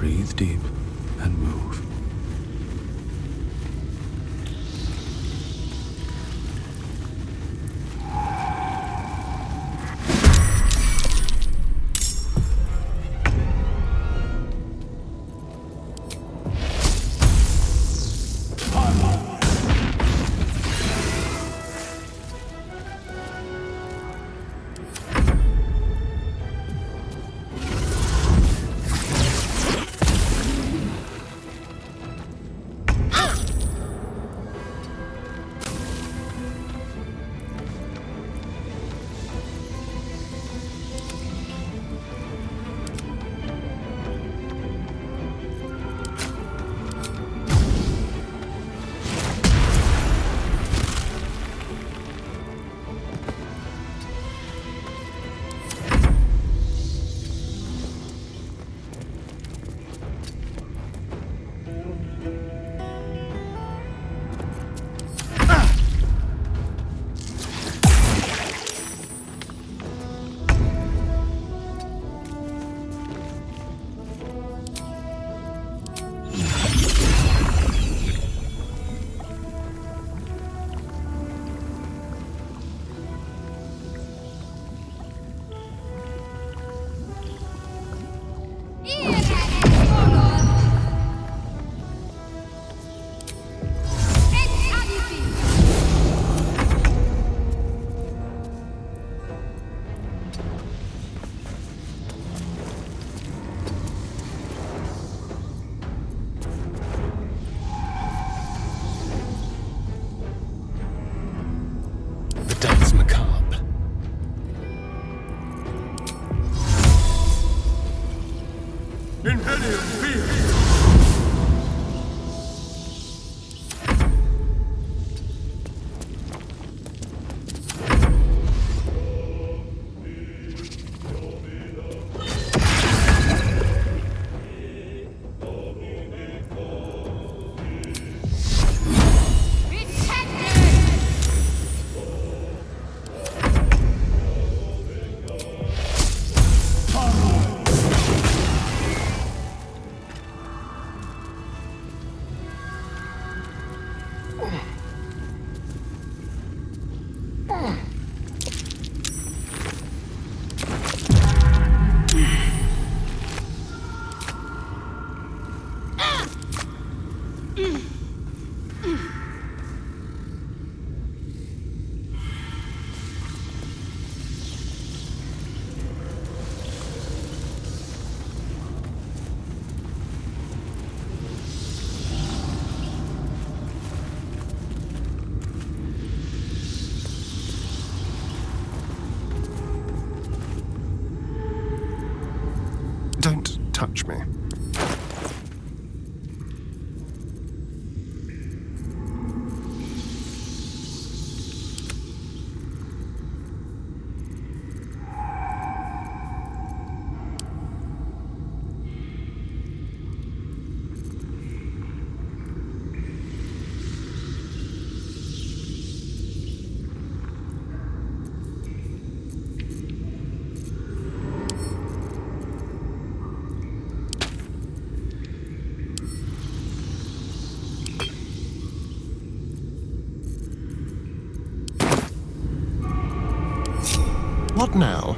Breathe deep and move. Don't touch me. What now?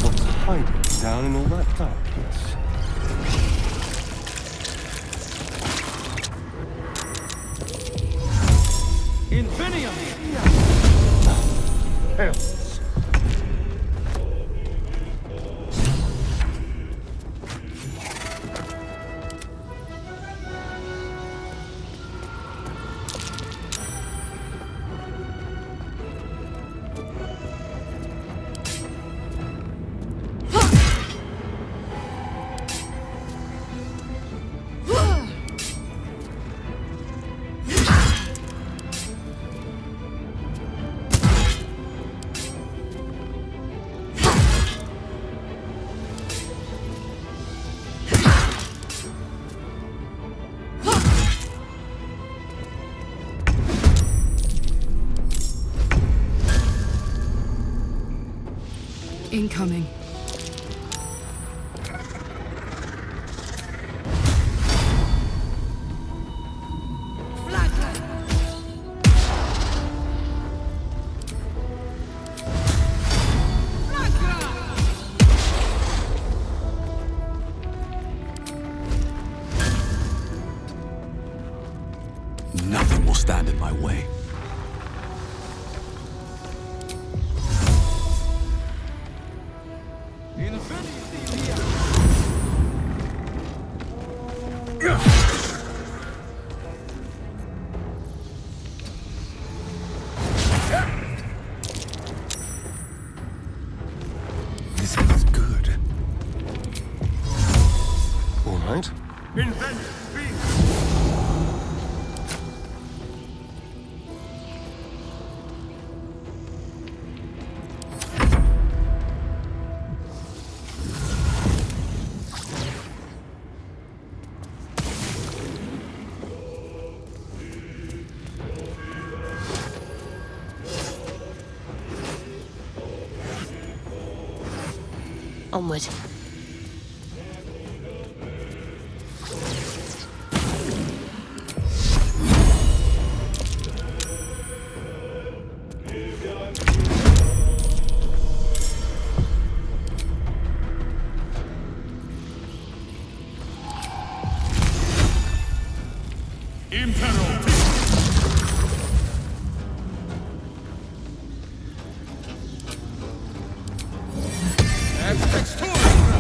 What's hiding down in all that darkness? Hells. Incoming. Nothing will stand in my way. This is good. All right. Onward. Extort!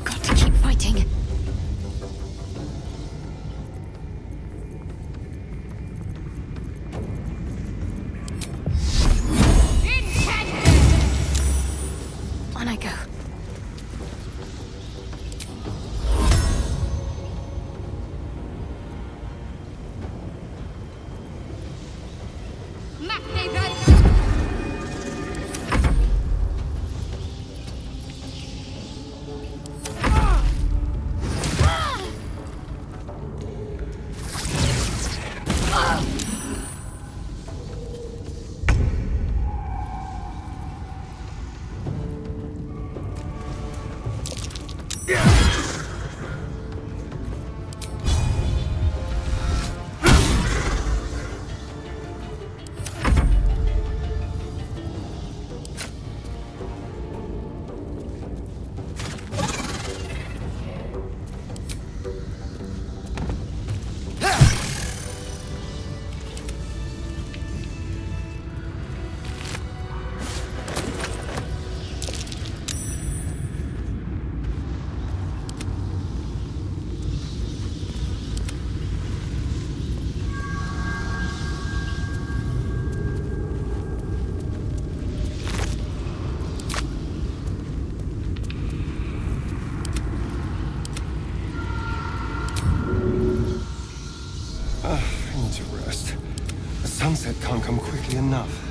Got to keep fighting. On I go. I need to rest. The sunset can't come quickly enough.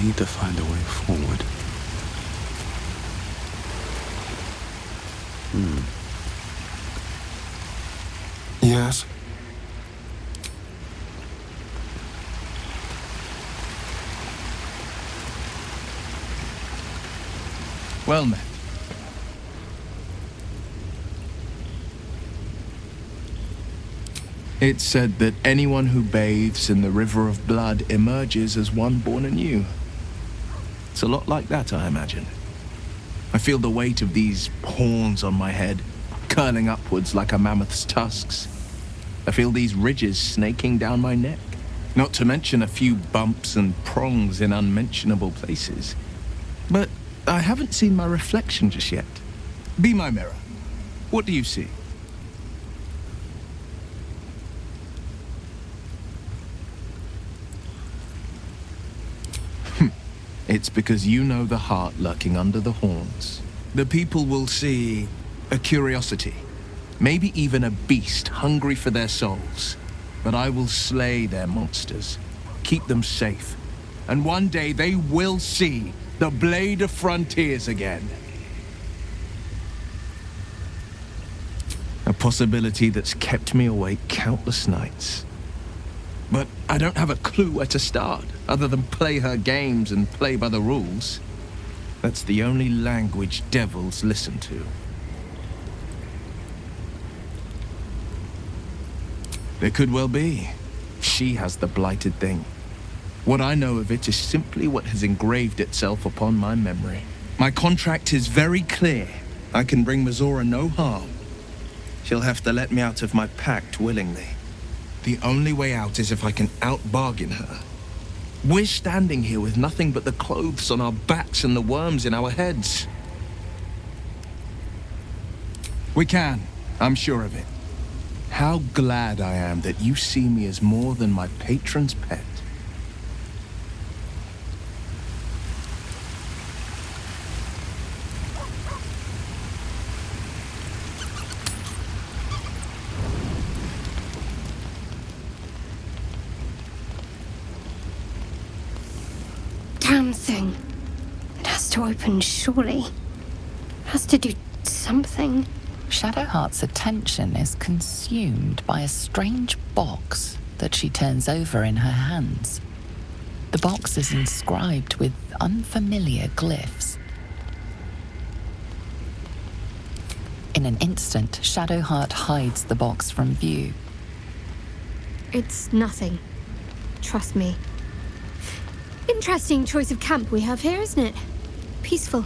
Need to find a way forward. Yes? Well met. It's said that anyone who bathes in the river of blood emerges as one born anew. It's a lot like that, I imagine. I feel the weight of these horns on my head, curling upwards like a mammoth's tusks. I feel these ridges snaking down my neck, not to mention a few bumps and prongs in unmentionable places. But I haven't seen my reflection just yet. Be my mirror. What do you see? It's because you know the heart lurking under the horns. The people will see a curiosity, maybe even a beast hungry for their souls. But I will slay their monsters, keep them safe, and one day they will see the Blade of Frontiers again. A possibility that's kept me awake countless nights. But I don't have a clue where to start, other than play her games and play by the rules. That's the only language devils listen to. There could well be. She has the blighted thing. What I know of it is simply what has engraved itself upon my memory. My contract is very clear. I can bring Mazora no harm. She'll have to let me out of my pact willingly. The only way out is if I can out-bargain her. We're standing here with nothing but the clothes on our backs and the worms in our heads. We can. I'm sure of it. How glad I am that you see me as more than my patron's pet. Damn thing. It has to open, surely. It has to do something. Shadowheart's attention is consumed by a strange box that she turns over in her hands. The box is inscribed with unfamiliar glyphs. In an instant, Shadowheart hides the box from view. It's nothing. Trust me. Interesting choice of camp we have here, isn't it? Peaceful.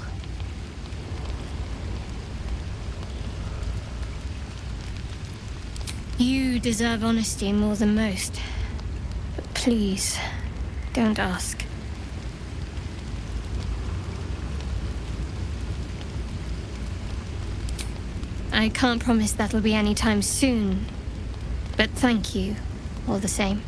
You deserve honesty more than most. But please, don't ask. I can't promise that'll be any time soon, but thank you, all the same.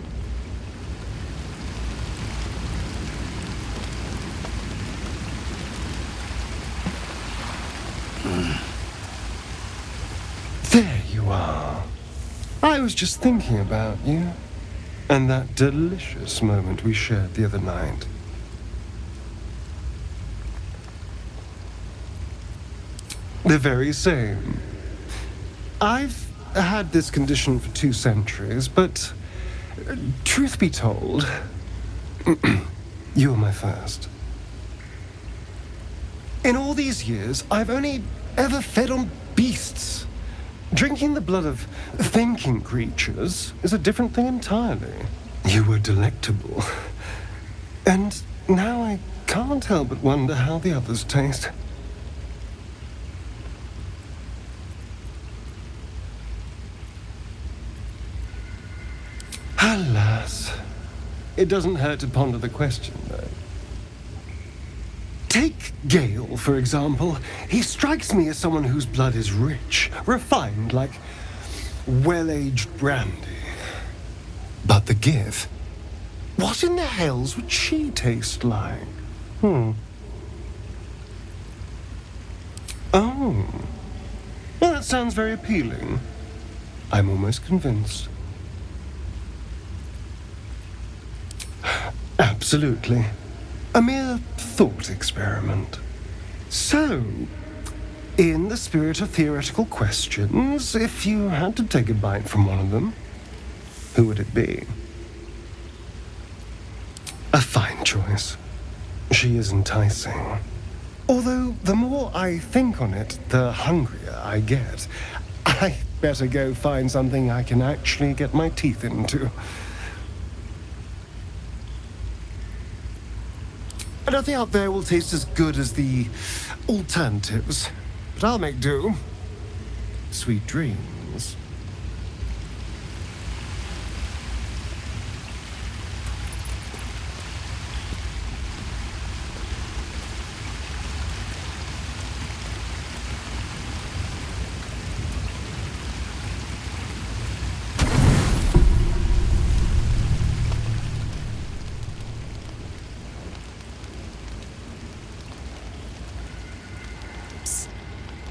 There you are. I was just thinking about you, and that delicious moment we shared the other night. The very same. I've had this condition for 2 centuries, but truth be told, you were my first. In all these years, I've only ever fed on beasts. Drinking the blood of thinking creatures is a different thing entirely. You were delectable. And now I can't help but wonder how the others taste. Alas. It doesn't hurt to ponder the question, though. Take Gale, for example. He strikes me as someone whose blood is rich, refined, like well-aged brandy. But the Gith? What in the hells would she taste like? Oh. Well, that sounds very appealing. I'm almost convinced. Absolutely. A mere thought experiment. So, in the spirit of theoretical questions, if you had to take a bite from one of them, who would it be? A fine choice. She is enticing. Although, the more I think on it, the hungrier I get. I better go find something I can actually get my teeth into. Nothing out there will taste as good as the alternatives, but I'll make do. Sweet dreams.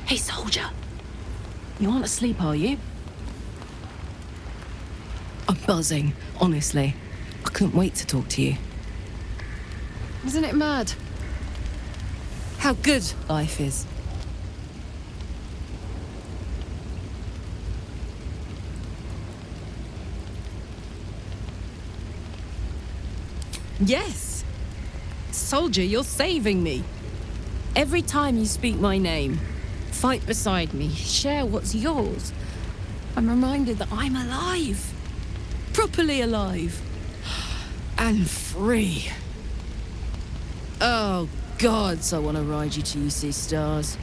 Hey, soldier. You aren't asleep, are you? I'm buzzing, honestly. I couldn't wait to talk to you. Isn't it mad? How good life is. Yes! Soldier, you're saving me. Every time you speak my name, fight beside me, share what's yours, I'm reminded that I'm alive. Properly alive. And free. Oh, gods, I want to ride you till you see stars.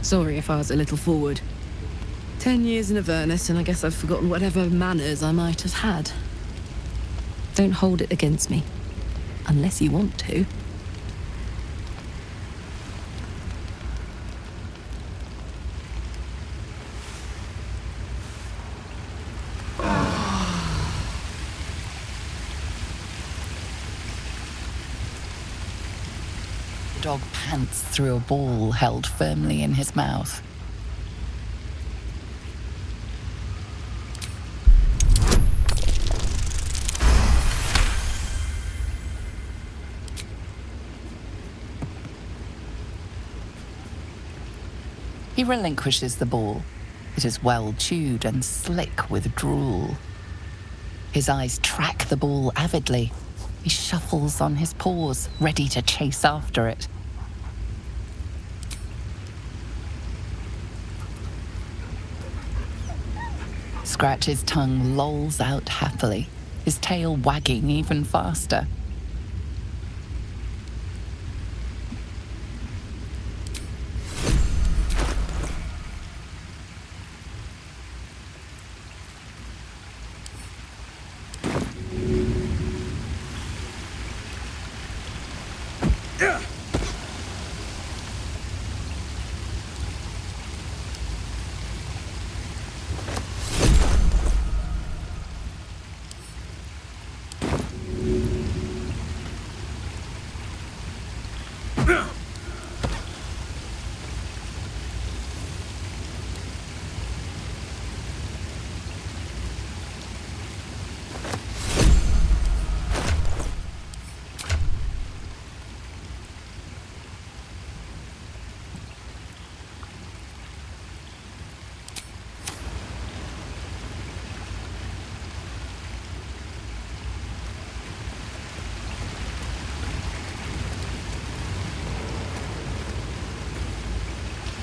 Sorry if I was a little forward. 10 years in Avernus, and I guess I've forgotten whatever manners I might have had. Don't hold it against me. Unless you want to. The dog pants through a ball held firmly in his mouth. He relinquishes the ball. It is well chewed and slick with drool. His eyes track the ball avidly. He shuffles on his paws, ready to chase after it. Scratch's tongue lolls out happily, his tail wagging even faster.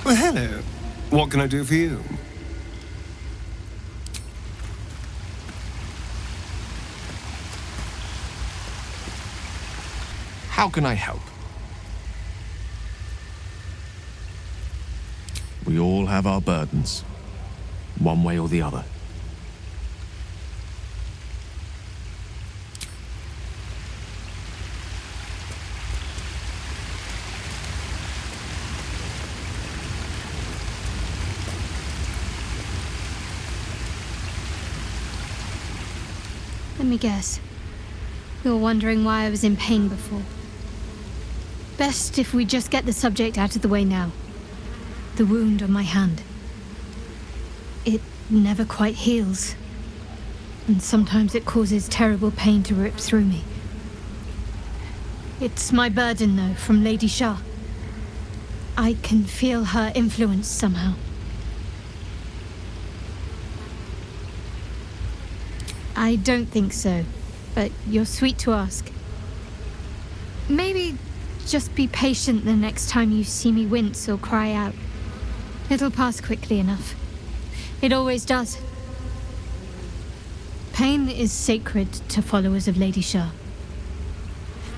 Well, hello. What can I do for you? How can I help? We all have our burdens, one way or the other. Let me guess. You're wondering why I was in pain before. Best if we just get the subject out of the way now. The wound on my hand. It never quite heals. And sometimes it causes terrible pain to rip through me. It's my burden, though, from Lady Shah. I can feel her influence somehow. I don't think so, but you're sweet to ask. Maybe just be patient the next time you see me wince or cry out. It'll pass quickly enough. It always does. Pain is sacred to followers of Lady Shah.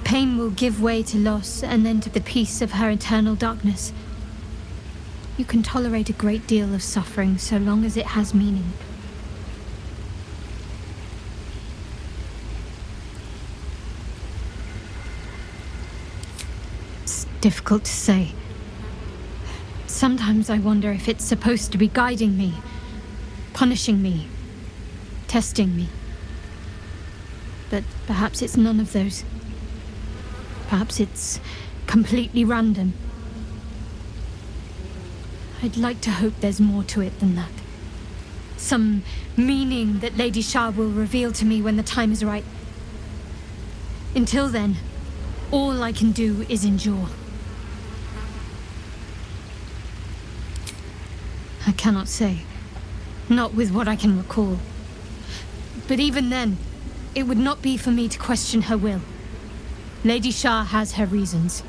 Pain will give way to loss and then to the peace of her eternal darkness. You can tolerate a great deal of suffering so long as it has meaning. Difficult to say. Sometimes I wonder if it's supposed to be guiding me, punishing me, testing me. But perhaps it's none of those. Perhaps it's completely random. I'd like to hope there's more to it than that. Some meaning that Lady Shah will reveal to me when the time is right. Until then, all I can do is endure. I cannot say. Not with what I can recall. But even then, it would not be for me to question her will. Lady Shah has her reasons.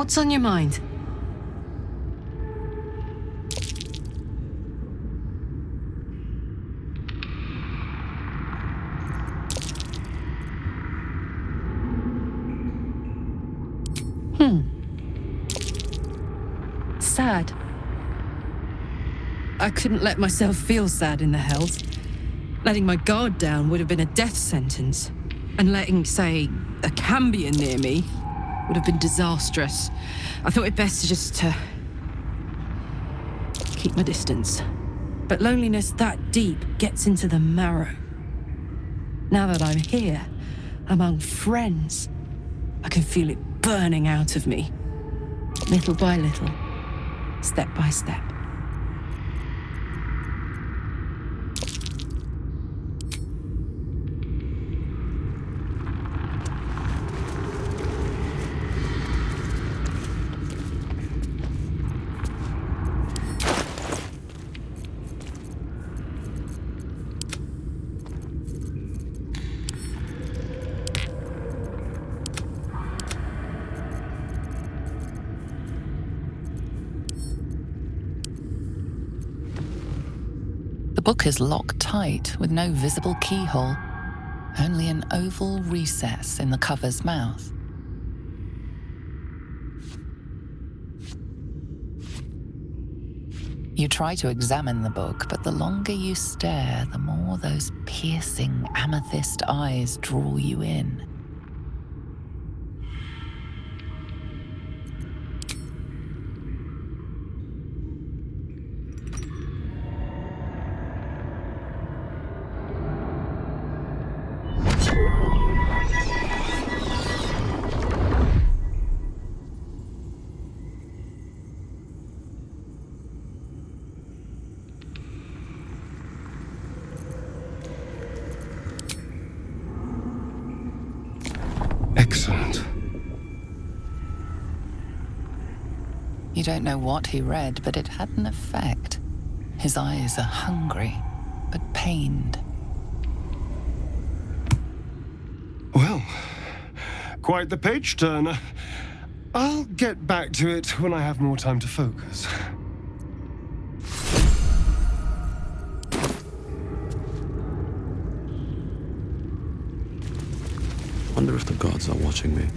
What's on your mind? Sad. I couldn't let myself feel sad in the Hells. Letting my guard down would have been a death sentence. And letting, say, a Cambion near me would have been disastrous. I thought it best to just keep my distance. But loneliness that deep gets into the marrow. Now that I'm here, among friends, I can feel it burning out of me. Little by little, step by step. The book is locked tight with no visible keyhole, only an oval recess in the cover's mouth. You try to examine the book, but the longer you stare, the more those piercing amethyst eyes draw you in. Excellent. You don't know what he read, but it had an effect. His eyes are hungry, but pained. Well, quite the page turner. I'll get back to it when I have more time to focus. Wonder if the gods are watching me.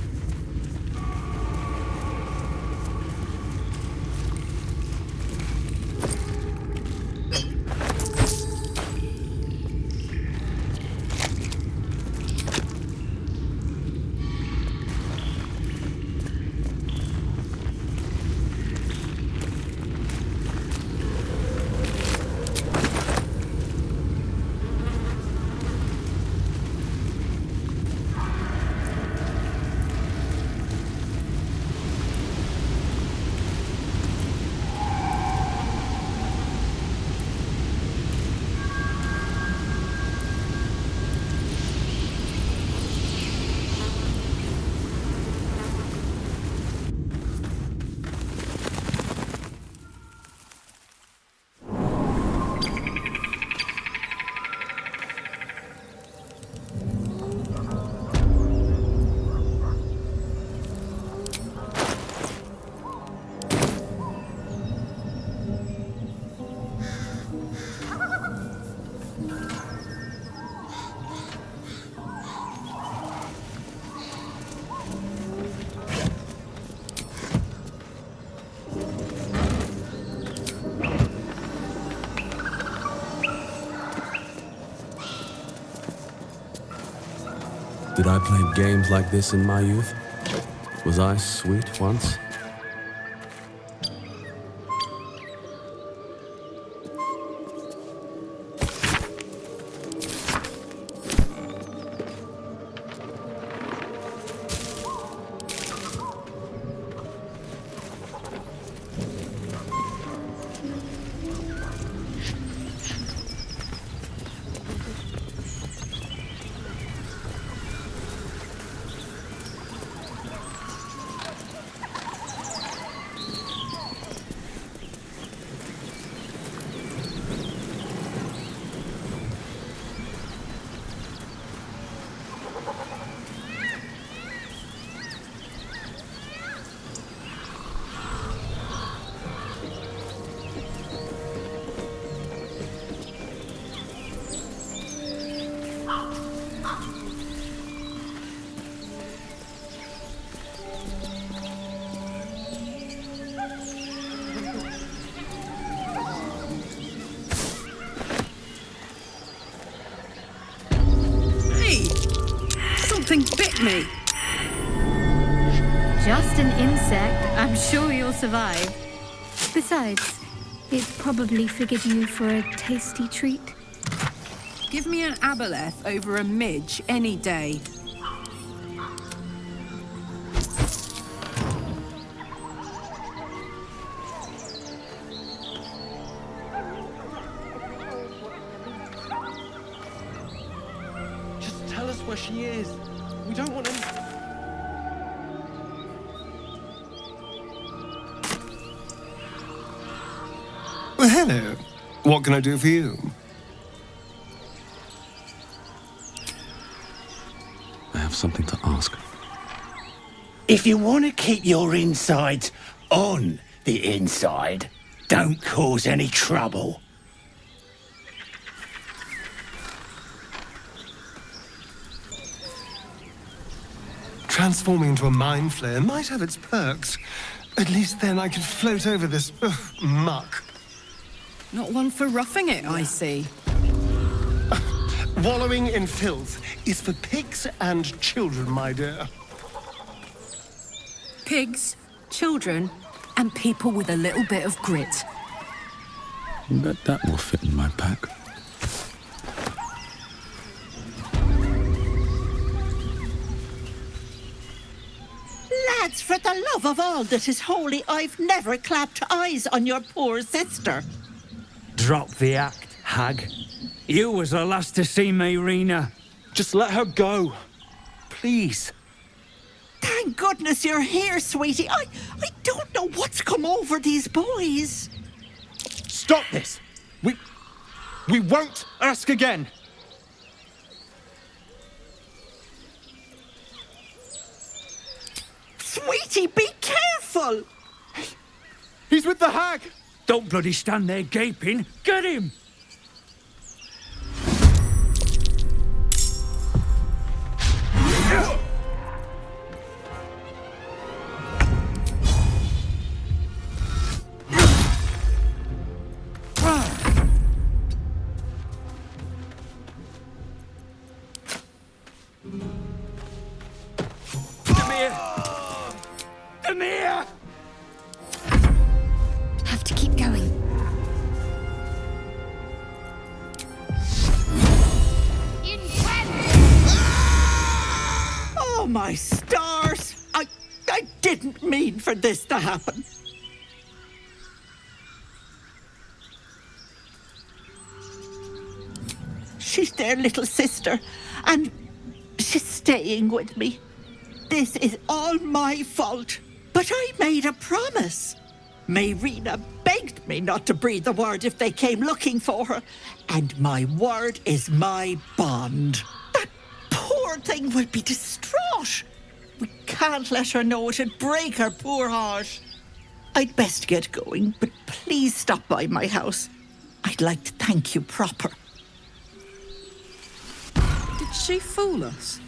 Did I play games like this in my youth? Was I sweet once? me! Just an insect. I'm sure you'll survive. Besides, it probably figured you for a tasty treat. Give me an aboleth over a midge any day. Just tell us where she is. We don't want to... Well, hello. What can I do for you? I have something to ask. If you want to keep your insides on the inside, don't cause any trouble. Transforming into a mind flayer might have its perks. At least then I could float over this muck. Not one for roughing it, I see. Wallowing in filth is for pigs and children, my dear. Pigs, children, and people with a little bit of grit. Bet that will fit in my pack. Lads, for the love of all that is holy, I've never clapped eyes on your poor sister. Drop the act, hag. You was the last to see me, Rena. Just let her go. Please. Thank goodness you're here, sweetie. I don't know what's come over these boys. Stop this! We won't ask again. Sweetie, be careful! He's with the hag! Don't bloody stand there gaping. Get him! Have to keep going. Oh, my stars! I didn't mean for this to happen. She's their little sister, and she's staying with me. This is all my fault, but I made a promise. Mayrina begged me not to breathe a word if they came looking for her, and my word is my bond. That poor thing will be distraught. We can't let her know, it'd break her poor heart. I'd best get going, but please stop by my house. I'd like to thank you proper. Did she fool us?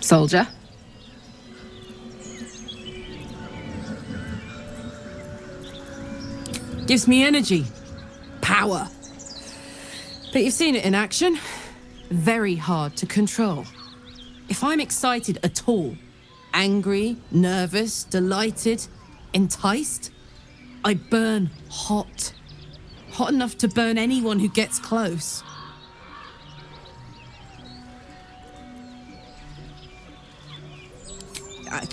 Soldier? Gives me energy. Power. But you've seen it in action. Very hard to control. If I'm excited at all, angry, nervous, delighted, enticed, I burn hot. Hot enough to burn anyone who gets close.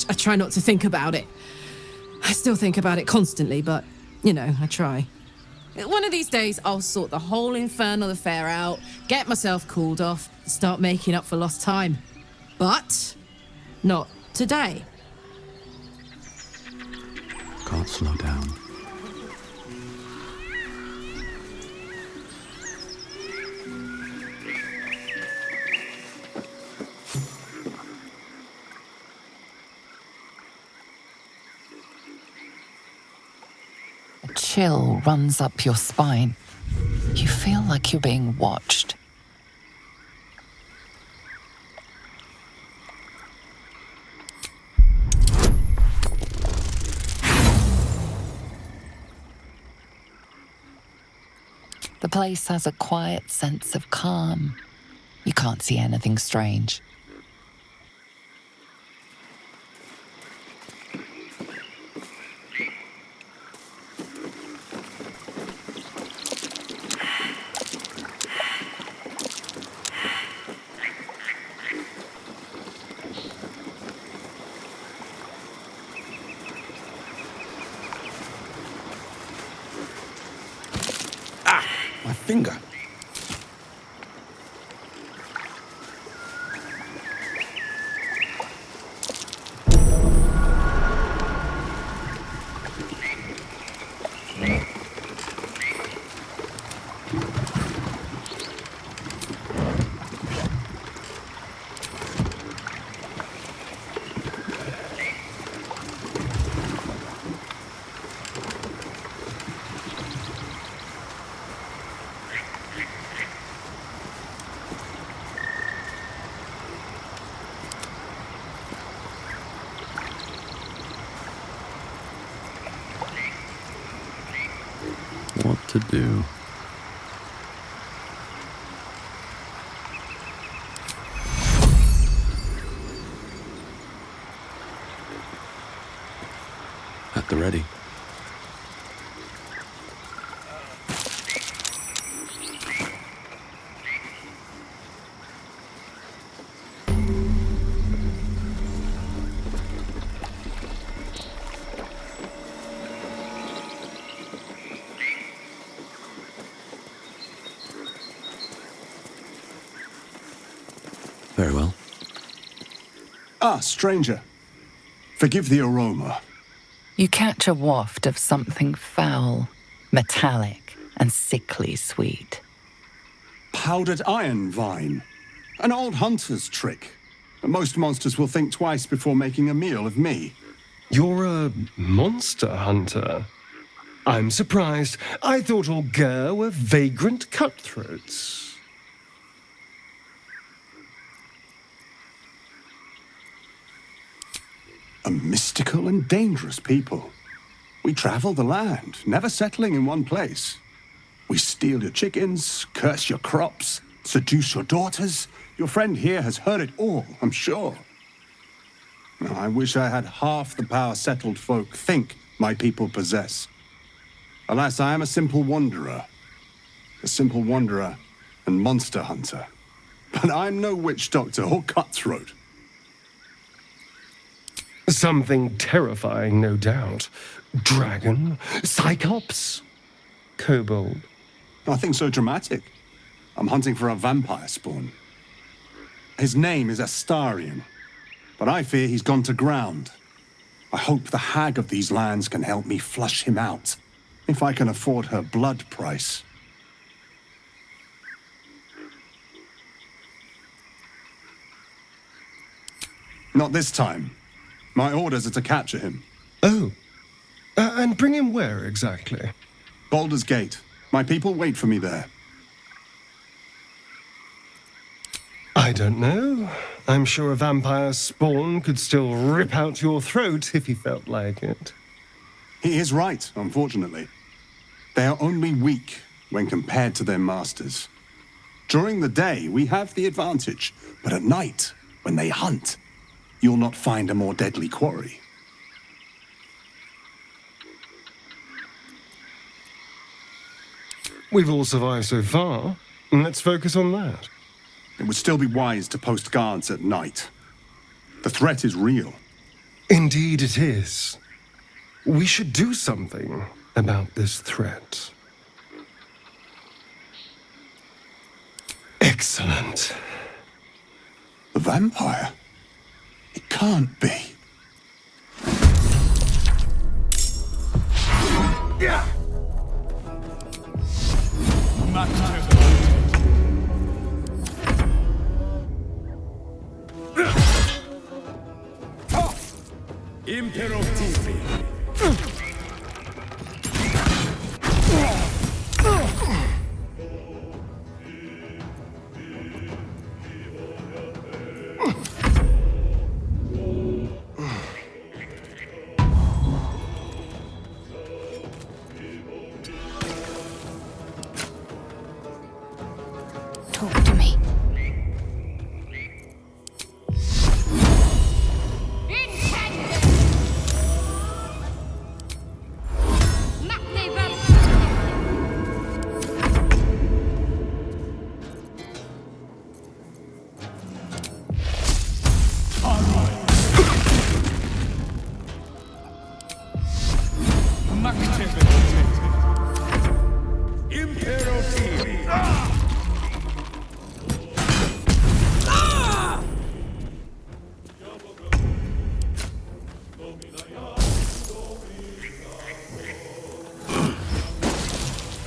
I try not to think about it. I still think about it constantly, but, you know, I try. One of these days, I'll sort the whole infernal affair out, get myself cooled off, start making up for lost time. But not today. Can't slow down. A chill runs up your spine. You feel like you're being watched. The place has a quiet sense of calm. You can't see anything strange. My finger. What to do? At the ready. Very well. Ah, stranger. Forgive the aroma. You catch a waft of something foul, metallic, and sickly sweet. Powdered iron vine. An old hunter's trick. Most monsters will think twice before making a meal of me. You're a monster hunter. I'm surprised. I thought all Ger were vagrant cutthroats. A mystical and dangerous people. We travel the land, never settling in one place. We steal your chickens, curse your crops, seduce your daughters. Your friend here has heard it all, I'm sure. Now, I wish I had half the power settled folk think my people possess. Alas, I am a simple wanderer. A simple wanderer and monster hunter. But I'm no witch doctor or cutthroat. Something terrifying, no doubt. Dragon? Cyclops? Kobold? Nothing so dramatic. I'm hunting for a vampire spawn. His name is Astarion, but I fear he's gone to ground. I hope the hag of these lands can help me flush him out, if I can afford her blood price. Not this time. My orders are to capture him. Oh. And bring him where exactly? Baldur's Gate. My people wait for me there. I don't know. I'm sure a vampire spawn could still rip out your throat if he felt like it. He is right, unfortunately. They are only weak when compared to their masters. During the day, we have the advantage, but at night, when they hunt, you'll not find a more deadly quarry. We've all survived so far. Let's focus on that. It would still be wise to post guards at night. The threat is real. Indeed it is. We should do something about this threat. Excellent. The vampire? It can't be. Talk to me.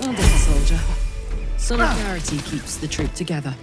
Well done, soldier. Solidarity keeps the troop together.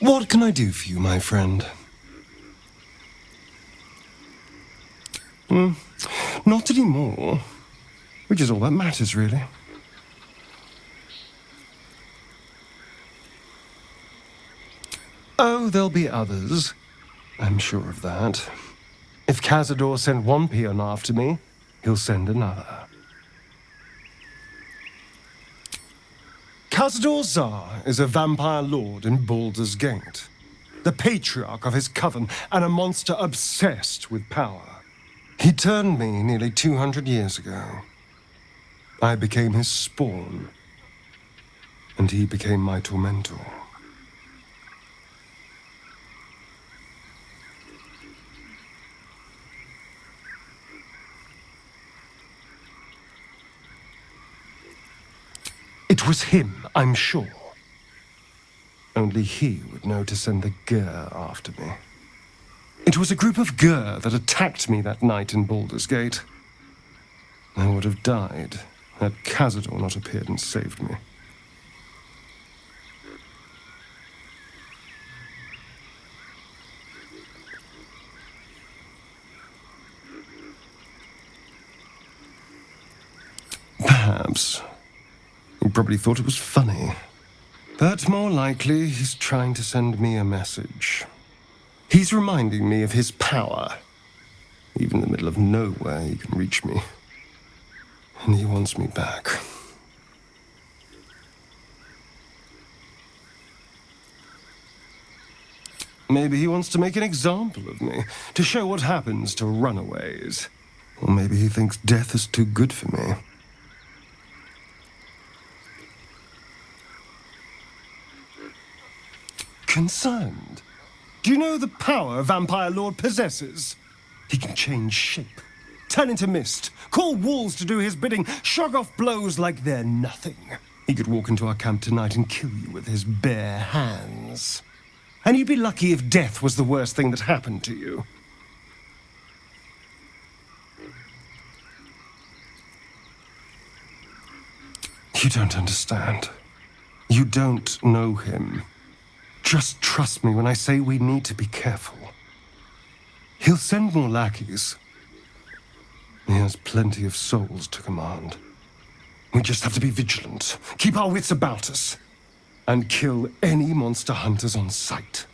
What can I do for you, my friend? Not anymore. Which is all that matters, really. Oh, there'll be others. I'm sure of that. If Cazador sent one peon after me, he'll send another. Cazador Zar is a vampire lord in Baldur's Gate, the patriarch of his coven and a monster obsessed with power. He turned me nearly 200 years ago. I became his spawn, and he became my tormentor. It was him, I'm sure. Only he would know to send the Gur after me. It was a group of Gur that attacked me that night in Baldur's Gate. I would have died had Cazador not appeared and saved me. Perhaps. He probably thought it was funny. But more likely, he's trying to send me a message. He's reminding me of his power. Even in the middle of nowhere, he can reach me. And he wants me back. Maybe he wants to make an example of me, to show what happens to runaways. Or maybe he thinks death is too good for me. Concerned? Do you know the power a vampire lord possesses? He can change shape, turn into mist, call walls to do his bidding, shrug off blows like they're nothing. He could walk into our camp tonight and kill you with his bare hands. And you'd be lucky if death was the worst thing that happened to you. You don't understand. You don't know him. Just trust me when I say we need to be careful. He'll send more lackeys. He has plenty of souls to command. We just have to be vigilant, keep our wits about us, and kill any monster hunters on sight.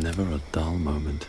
never a dull moment.